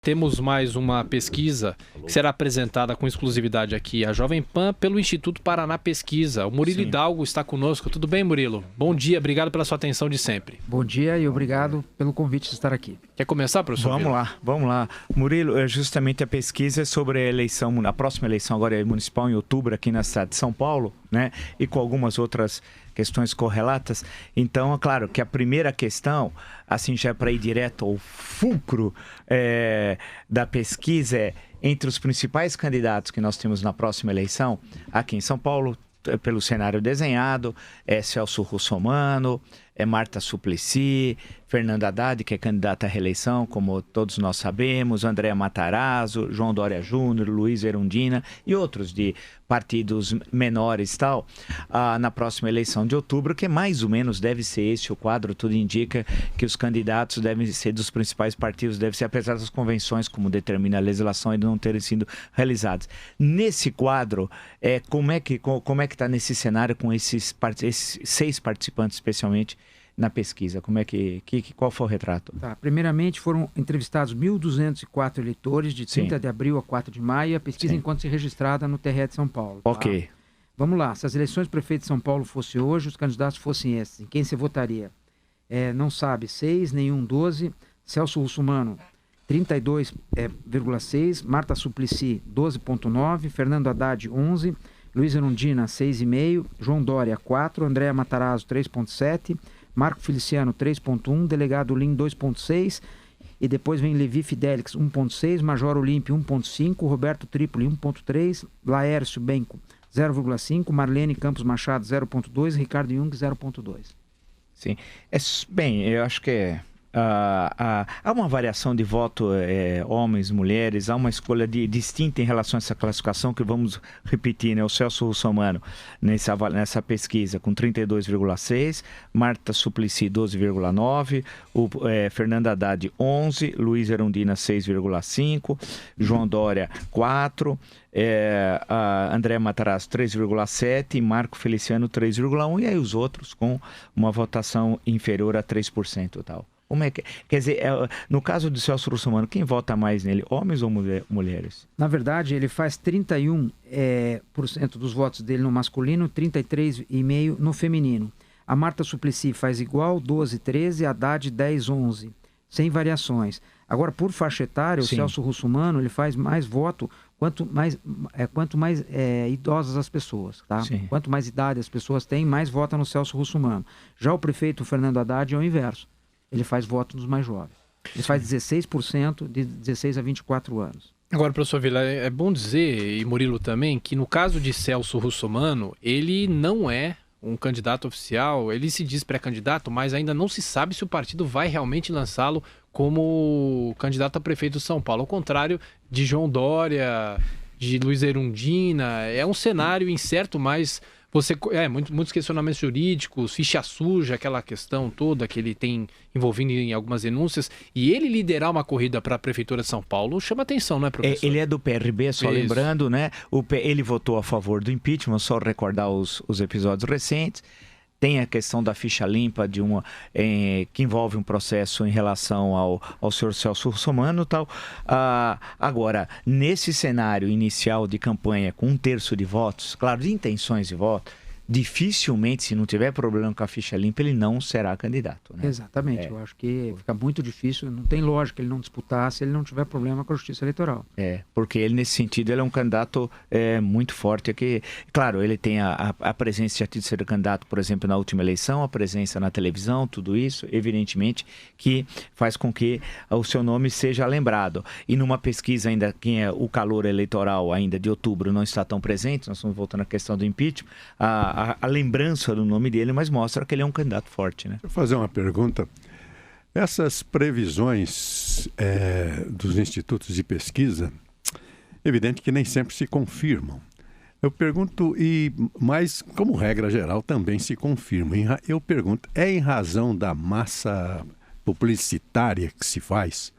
Temos mais uma pesquisa que será apresentada com exclusividade aqui à Jovem Pan pelo Instituto Paraná Pesquisa. O Murilo Hidalgo está conosco. Tudo bem, Murilo? Bom dia, obrigado pela sua atenção de sempre. Bom dia e obrigado pelo convite de estar aqui. Quer começar, professor? Vamos lá. Murilo, justamente a pesquisa sobre a eleição, a próxima eleição agora é municipal em outubro aqui na cidade de São Paulo, né? E com algumas outras questões correlatas. Então, é claro que a primeira questão, assim já para ir direto ao fulcro da pesquisa, é entre os principais candidatos que nós temos na próxima eleição, aqui em São Paulo, pelo cenário desenhado, é Celso Russomano, é Marta Suplicy, Fernando Haddad, que é candidata à reeleição, como todos nós sabemos, Andréa Matarazzo, João Dória Júnior, Luiz Erundina e outros de partidos menores e tal, na próxima eleição de outubro, que mais ou menos deve ser esse o quadro. Tudo indica que os candidatos devem ser dos principais partidos, deve ser, apesar das convenções, como determina a legislação, ainda não terem sido realizadas. Nesse quadro, como é que está nesse cenário com esses 6 participantes, especialmente, na pesquisa? Qual foi o retrato? Primeiramente, foram entrevistados 1.204 eleitores de 30 de abril a 4 de maio, a pesquisa encontra-se registrada no TRE de São Paulo. Ok. Vamos lá, se as eleições de prefeito de São Paulo fossem hoje, os candidatos fossem esses, em quem você votaria? Não sabe, 6, nenhum 12, Celso Russomano 32,6, Marta Suplicy 12,9, Fernando Haddad 11, Luiz Erundina 6,5, João Dória 4, Andréa Matarazzo 3,7, Marco Feliciano 3,1, Delegado Lim 2,6 e depois vem Levi Fidelix 1,6, Major Olímpio 1,5, Roberto Tripoli 1,3, Laércio Benco 0,5, Marlene Campos Machado 0,2, Ricardo Jung 0,2. Sim, bem, eu acho que há uma variação de voto, homens, mulheres, há uma escolha distinta em relação a essa classificação que vamos repetir, né? O Celso Russomano nessa pesquisa com 32,6, Marta Suplicy 12,9, o Fernando Haddad 11, Luiz Erundina 6,5, João Dória 4, Andréa Matarazzo 3,7 e Marco Feliciano 3,1, e aí os outros com uma votação inferior a 3% e tal. Como é que, quer dizer, no caso do Celso Russomano, quem vota mais nele, homens ou mulheres? Na verdade, ele faz 31% dos votos dele no masculino, 33,5% no feminino. A Marta Suplicy faz igual, 12, 13, Haddad 10, 11, sem variações. Agora, por faixa etária, o Celso Russomano, ele faz mais voto quanto mais idosas as pessoas, tá? Quanto mais idade as pessoas têm, mais vota no Celso Russomano. Já o prefeito Fernando Haddad é o inverso. Ele faz voto dos mais jovens. Ele faz 16% de 16 a 24 anos. Agora, professor Vila, é bom dizer, e Murilo também, que no caso de Celso Russomano, ele não é um candidato oficial, ele se diz pré-candidato, mas ainda não se sabe se o partido vai realmente lançá-lo como candidato a prefeito de São Paulo. Ao contrário de João Dória, de Luiz Erundina, é um cenário incerto, mas muitos questionamentos jurídicos, ficha suja, aquela questão toda que ele tem envolvido em algumas denúncias, e ele liderar uma corrida para a Prefeitura de São Paulo chama atenção, não é, professor? Ele é do PRB, só lembrando, né? Ele votou a favor do impeachment, só recordar os episódios recentes. Tem a questão da ficha limpa que envolve um processo em relação ao senhor Celso Russomano e tal. Agora, nesse cenário inicial de campanha com 1/3 de votos, claro, de intenções de voto, dificilmente, se não tiver problema com a ficha limpa, ele não será candidato, né? Exatamente, eu acho que fica muito difícil, não tem lógica ele não disputar se ele não tiver problema com a Justiça Eleitoral. Porque ele, nesse sentido, ele é um candidato muito forte, que, claro, ele tem a presença já de ser candidato, por exemplo, na última eleição, a presença na televisão, tudo isso, evidentemente, que faz com que o seu nome seja lembrado. E numa pesquisa ainda, quem é o calor eleitoral ainda de outubro não está tão presente, nós estamos voltando à questão do impeachment, a lembrança do nome dele, mas mostra que ele é um candidato forte, né? Deixa eu fazer uma pergunta. Essas previsões dos institutos de pesquisa, evidente que nem sempre se confirmam. Eu pergunto, mas como regra geral também se confirma. Eu pergunto, em razão da massa publicitária que se faz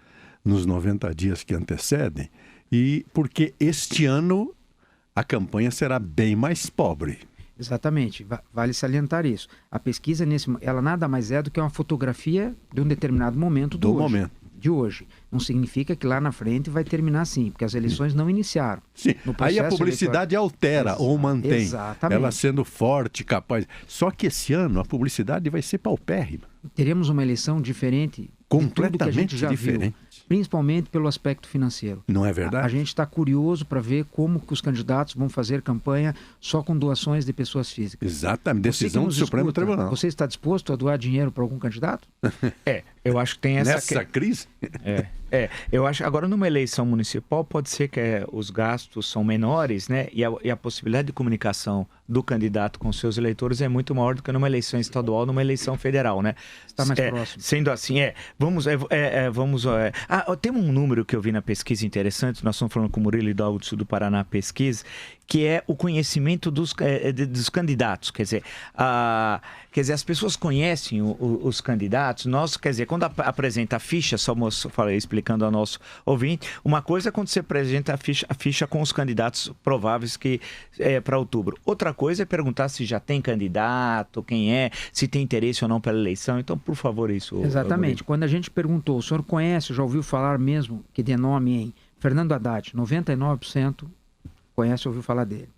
nos 90 dias que antecedem, e porque este ano a campanha será bem mais pobre? Exatamente, vale salientar isso. A pesquisa, ela nada mais é do que uma fotografia de um determinado momento do hoje. de hoje. Não significa que lá na frente vai terminar assim, porque as eleições não iniciaram. Sim, aí a publicidade altera ou mantém. Exatamente. Ela sendo forte, capaz. Só que esse ano a publicidade vai ser paupérrima. Teremos uma eleição diferente, completamente de tudo que a gente já diferente. Viu, principalmente pelo aspecto financeiro. Não é verdade? A gente está curioso para ver como que os candidatos vão fazer campanha só com doações de pessoas físicas. Exatamente, decisão do Supremo Tribunal. Você está disposto a doar dinheiro para algum candidato? Eu acho que tem essa... Nessa crise? Eu acho, agora numa eleição municipal pode ser que os gastos são menores, né? E a possibilidade de comunicação do candidato com seus eleitores é muito maior do que numa eleição estadual, numa eleição federal, né? Está mais próximo. Sendo assim, tem um número que eu vi na pesquisa interessante, nós estamos falando com o Murilo e do Sul do Paraná Pesquisa, que é o conhecimento dos candidatos, quer dizer, as pessoas conhecem os candidatos, quando apresenta a ficha, explicando ao nosso ouvinte, uma coisa é quando você apresenta a ficha com os candidatos prováveis que para outubro, outra coisa é perguntar se já tem candidato, quem é, se tem interesse ou não pela eleição, então por favor isso. Exatamente, quando a gente perguntou, o senhor conhece, já ouviu falar mesmo, que dê nome em Fernando Haddad, 99% conhece, ouviu falar dele.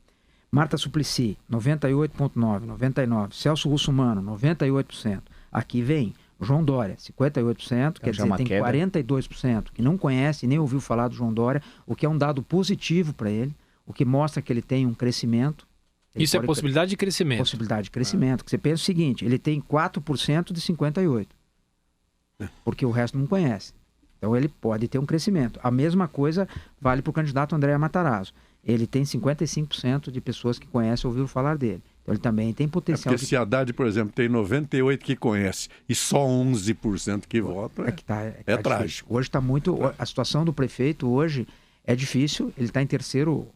Marta Suplicy, 98,9%, 99%. Celso Russomano, 98%. Aqui vem João Dória, 58%, quer dizer, tem 42% que não conhece, nem ouviu falar do João Dória, o que é um dado positivo para ele, o que mostra que ele tem um crescimento. Isso é possibilidade de crescimento. Possibilidade de crescimento. Que você pensa o seguinte, ele tem 4% de 58%, porque o resto não conhece. Então ele pode ter um crescimento. A mesma coisa vale para o candidato André Matarazzo. Ele tem 55% de pessoas que conhecem ou ouviram falar dele. Então ele também tem potencial. Porque se Haddad, por exemplo, tem 98% que conhece e só 11% que vota, é trágico. Hoje está muito... A situação do prefeito hoje é difícil. Ele está em terceiro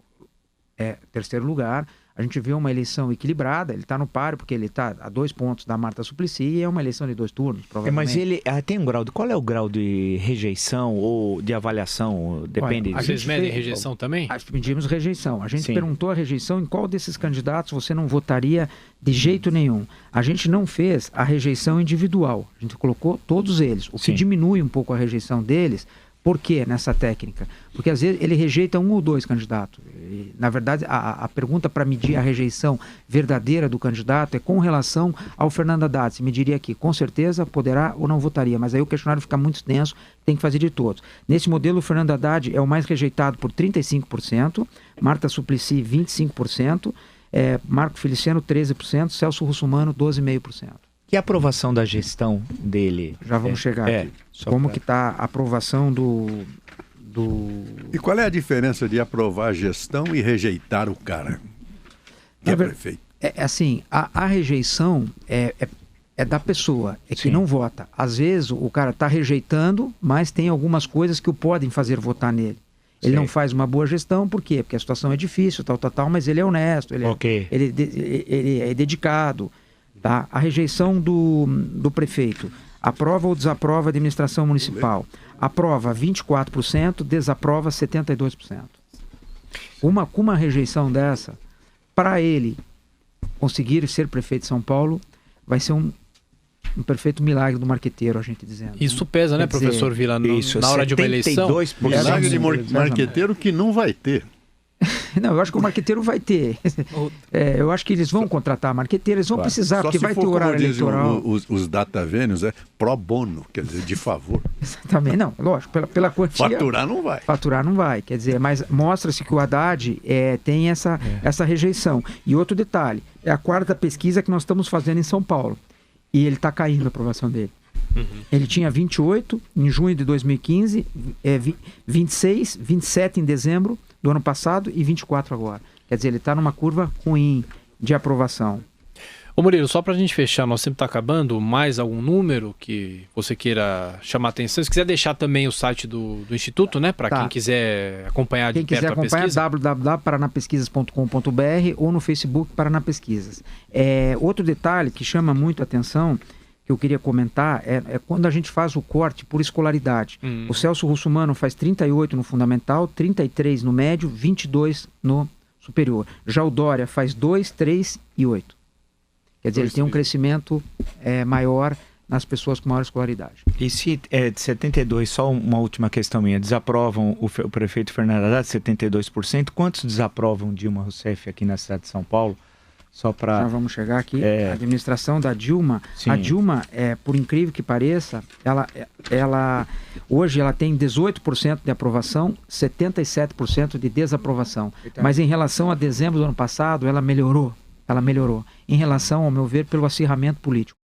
lugar. A gente vê uma eleição equilibrada, ele está no páreo, porque ele está a 2 pontos da Marta Suplicy e é uma eleição de 2 turnos, provavelmente. Mas ele tem um grau qual é o grau de rejeição ou de avaliação? Depende. Vocês medem rejeição também? Medimos rejeição. A gente perguntou a rejeição em qual desses candidatos você não votaria de jeito nenhum. A gente não fez a rejeição individual, a gente colocou todos eles, o que diminui um pouco a rejeição deles. Por que nessa técnica? Porque às vezes ele rejeita 1 ou 2 candidatos. E, na verdade, a pergunta para medir a rejeição verdadeira do candidato é com relação ao Fernando Haddad. Se mediria aqui, com certeza poderá ou não votaria, mas aí o questionário fica muito extenso, tem que fazer de todos. Nesse modelo, o Fernando Haddad é o mais rejeitado por 35%, Marta Suplicy 25%, Marco Feliciano 13%, Celso Russomano 12,5%. E a aprovação da gestão dele? Já vamos chegar aqui. Como que está a aprovação do... E qual é a diferença de aprovar a gestão e rejeitar o cara? Que é prefeito. Assim, a rejeição é da pessoa, que não vota. Às vezes o cara está rejeitando, mas tem algumas coisas que o podem fazer votar nele. Ele não faz uma boa gestão, por quê? Porque a situação é difícil, tal, mas ele é honesto, ele é dedicado. Tá? A rejeição do prefeito. Aprova ou desaprova a administração municipal? Aprova 24%, desaprova 72%. Com uma rejeição dessa, para ele conseguir ser prefeito de São Paulo, vai ser um perfeito milagre do marqueteiro, a gente dizendo. Isso pesa, né, professor Vila, na hora de uma eleição? Milagre de marqueteiro que não vai ter. Não, eu acho que o marqueteiro vai ter. Eu acho que eles vão contratar marqueteiro, eles vão precisar, porque vai ter horário eleitoral. Os data venues pro bono, quer dizer, de favor. Também não, lógico, pela quantia. Faturar não vai. Faturar não vai, quer dizer, mas mostra-se que o Haddad tem essa rejeição. E outro detalhe, é a 4ª pesquisa que nós estamos fazendo em São Paulo. E ele está caindo a aprovação dele. Ele tinha 28 em junho de 2015, 26, 27 em dezembro do ano passado e 24 agora. Quer dizer, ele está numa curva ruim de aprovação. Ô Murilo, só para a gente fechar, nosso tempo está acabando, mais algum número que você queira chamar a atenção? Se quiser deixar também o site do Instituto, né? Para quem quiser acompanhar de perto a pesquisa. Quem quiser acompanhar, www.paranapesquisas.com.br ou no Facebook Paraná Pesquisas. Outro detalhe que chama muito a atenção, que eu queria comentar, é quando a gente faz o corte por escolaridade. O Celso Russomano faz 38 no fundamental, 33 no médio, 22 no superior. Já o Dória faz 2, 3 e 8. Quer dizer, ele tem um crescimento maior nas pessoas com maior escolaridade. E se é de 72, só uma última questão minha, desaprovam o prefeito Fernando Haddad, 72%, quantos desaprovam Dilma Rousseff aqui na cidade de São Paulo? Só para... Já vamos chegar aqui. A administração da Dilma, Sim. a Dilma, por incrível que pareça, hoje ela tem 18% de aprovação, 77% de desaprovação. Mas em relação a dezembro do ano passado, ela melhorou. Em relação, ao meu ver, pelo acirramento político.